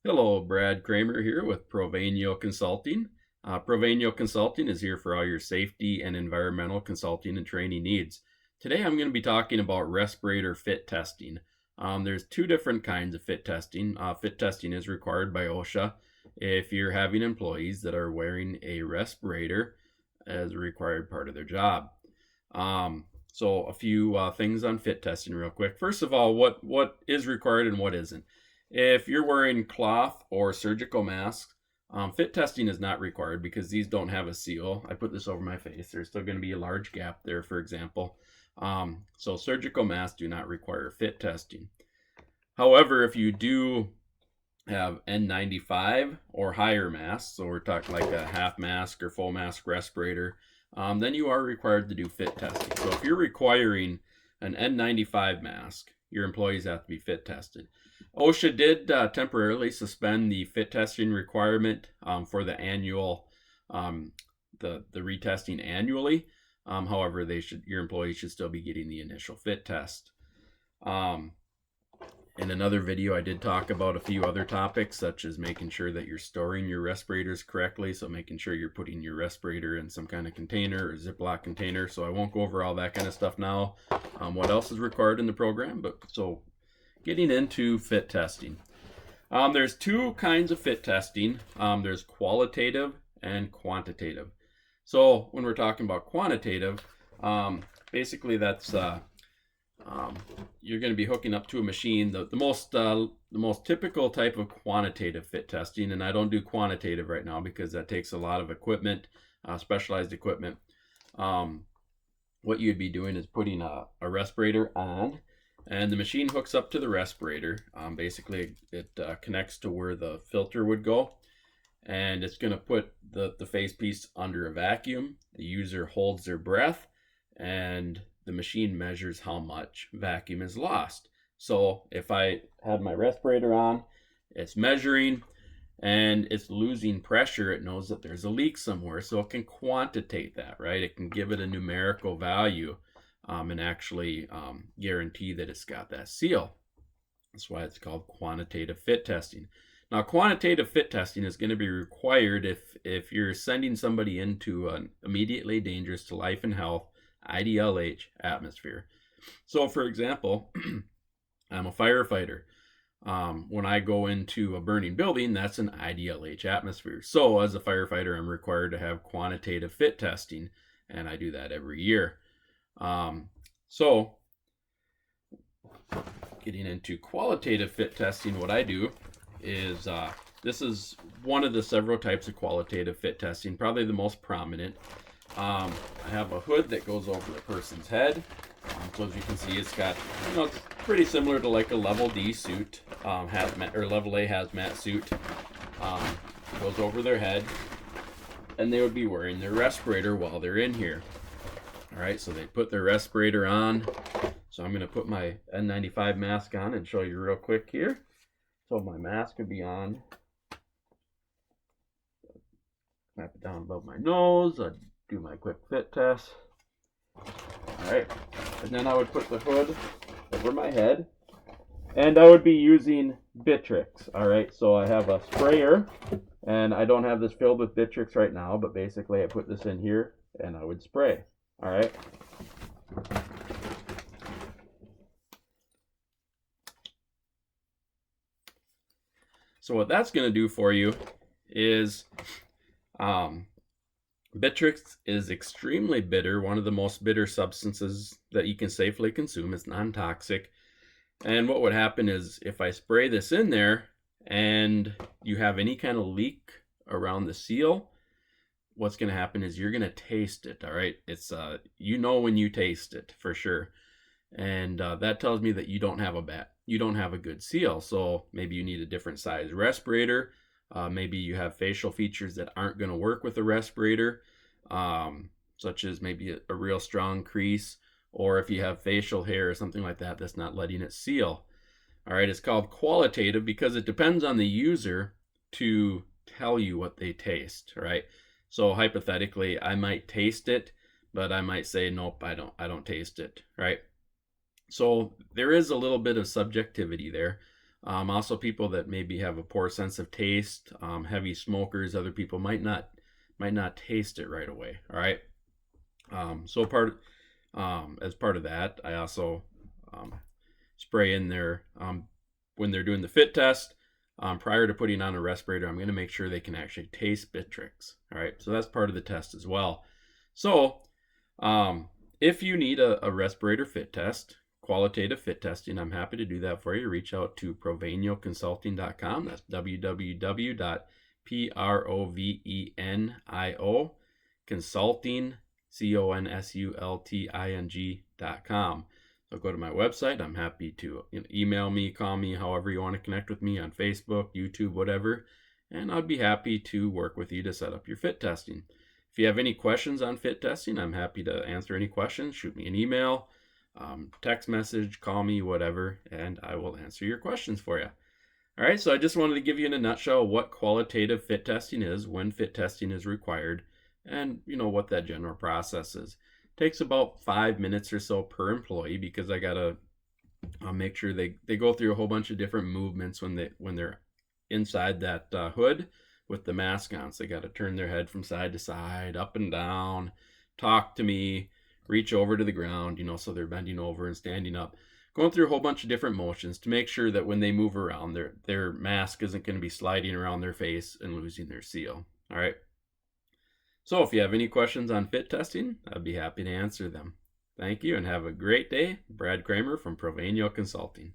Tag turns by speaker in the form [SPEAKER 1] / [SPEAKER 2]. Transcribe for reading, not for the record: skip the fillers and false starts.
[SPEAKER 1] Hello, Brad Kramer here with Provenio Consulting. Provenio Consulting is here for all your safety and environmental consulting and training needs. Today I'm going to be talking about respirator fit testing. There's two different kinds of fit testing. Fit testing is required by OSHA if you're having employees that are wearing a respirator as a required part of their job. So a few things on fit testing real quick. First of all, what is required and what isn't. If you're wearing cloth or surgical masks, fit testing is not required because these don't have a seal. I put this over my face. There's still going to be a large gap there, for example. So surgical masks do not require fit testing. However, if you do have N95 or higher masks, so we're talking like a half mask or full mask respirator, then you are required to do fit testing. So if you're requiring an N95 mask, your employees have to be fit tested. OSHA did temporarily suspend the fit testing requirement for the annual, the retesting annually. However, your employees should still be getting the initial fit test. In another video, I did talk about a few other topics, such as making sure that you're storing your respirators correctly. So making sure you're putting your respirator in some kind of container or Ziploc container. So I won't go over all that kind of stuff now. What else is required in the program? So getting into fit testing. There's two kinds of fit testing. There's qualitative and quantitative. So when we're talking about quantitative, basically that's you're going to be hooking up to a machine. The most typical type of quantitative fit testing, and I don't do quantitative right now because that takes a lot of equipment, specialized equipment. What you'd be doing is putting a respirator on, and the machine hooks up to the respirator. Basically, it connects to where the filter would go, and it's going to put the face piece under a vacuum. The user holds their breath, and the machine measures how much vacuum is lost. So if I had my respirator on, it's measuring and it's losing pressure. It knows that there's a leak somewhere, so it can quantitate that, right? It can give it a numerical value and actually guarantee that it's got that seal. That's why it's called quantitative fit testing. Now, quantitative fit testing is going to be required if you're sending somebody into an immediately dangerous to life and health IDLH atmosphere. So, for example, I'm a firefighter. When I go into a burning building, that's an IDLH atmosphere. So, as a firefighter, I'm required to have quantitative fit testing, and I do that every year. So, getting into qualitative fit testing, what I do is this is one of the several types of qualitative fit testing, probably the most prominent. I have a hood that goes over the person's head. So as you can see, it's got, it's pretty similar to like a level D suit, hazmat, or level A hazmat suit. Goes over their head, and they would be wearing their respirator while they're in here. All right, so they put their respirator on. So I'm going to put my N95 mask on and show you real quick here. So my mask would be on. Snap it down above my nose. I'd do my quick fit test. All right, and then I would put the hood over my head, and I would be using Bitrix. All right, so I have a sprayer, and I don't have this filled with Bitrix right now, but basically I put this in here, and I would spray. All right. So what that's going to do for you is Bitrix is extremely bitter, one of the most bitter substances that you can safely consume. It's non-toxic. And what would happen is if I spray this in there and you have any kind of leak around the seal, what's going to happen is you're going to taste it, all right? It's when you taste it for sure. And that tells me that you don't have a good seal. So maybe you need a different size respirator. Maybe you have facial features that aren't going to work with a respirator, such as maybe a real strong crease, or if you have facial hair or something like that that's not letting it seal. All right, it's called qualitative because it depends on the user to tell you what they taste, right? So hypothetically, I might taste it, but I might say, nope, I don't taste it, right? So there is a little bit of subjectivity there. Also, people that maybe have a poor sense of taste, heavy smokers, other people might not taste it right away. All right. So as part of that, I also um, spray in there when they're doing the fit test. Prior to putting on a respirator, I'm going to make sure they can actually taste Bitrix. All right, so that's part of the test as well. So, if you need a respirator fit test, qualitative fit testing, I'm happy to do that for you. Reach out to provanioconsulting.com. That's www.provenio consulting consulting.com. So go to my website. I'm happy to email me, call me, however you want to connect with me on Facebook, YouTube, whatever. And I'd be happy to work with you to set up your fit testing. If you have any questions on fit testing, I'm happy to answer any questions. Shoot me an email, text message, call me, whatever, and I will answer your questions for you. All right, so I just wanted to give you in a nutshell what qualitative fit testing is, when fit testing is required, and what that general process is. Takes about 5 minutes or so per employee, because I gotta make sure they go through a whole bunch of different movements when they're inside that hood with the mask on. So they got to turn their head from side to side, up and down, talk to me, reach over to the ground, so they're bending over and standing up, going through a whole bunch of different motions to make sure that when they move around, their mask isn't going to be sliding around their face and losing their seal. All right. So if you have any questions on fit testing, I'd be happy to answer them. Thank you and have a great day. Brad Kramer from Provenio Consulting.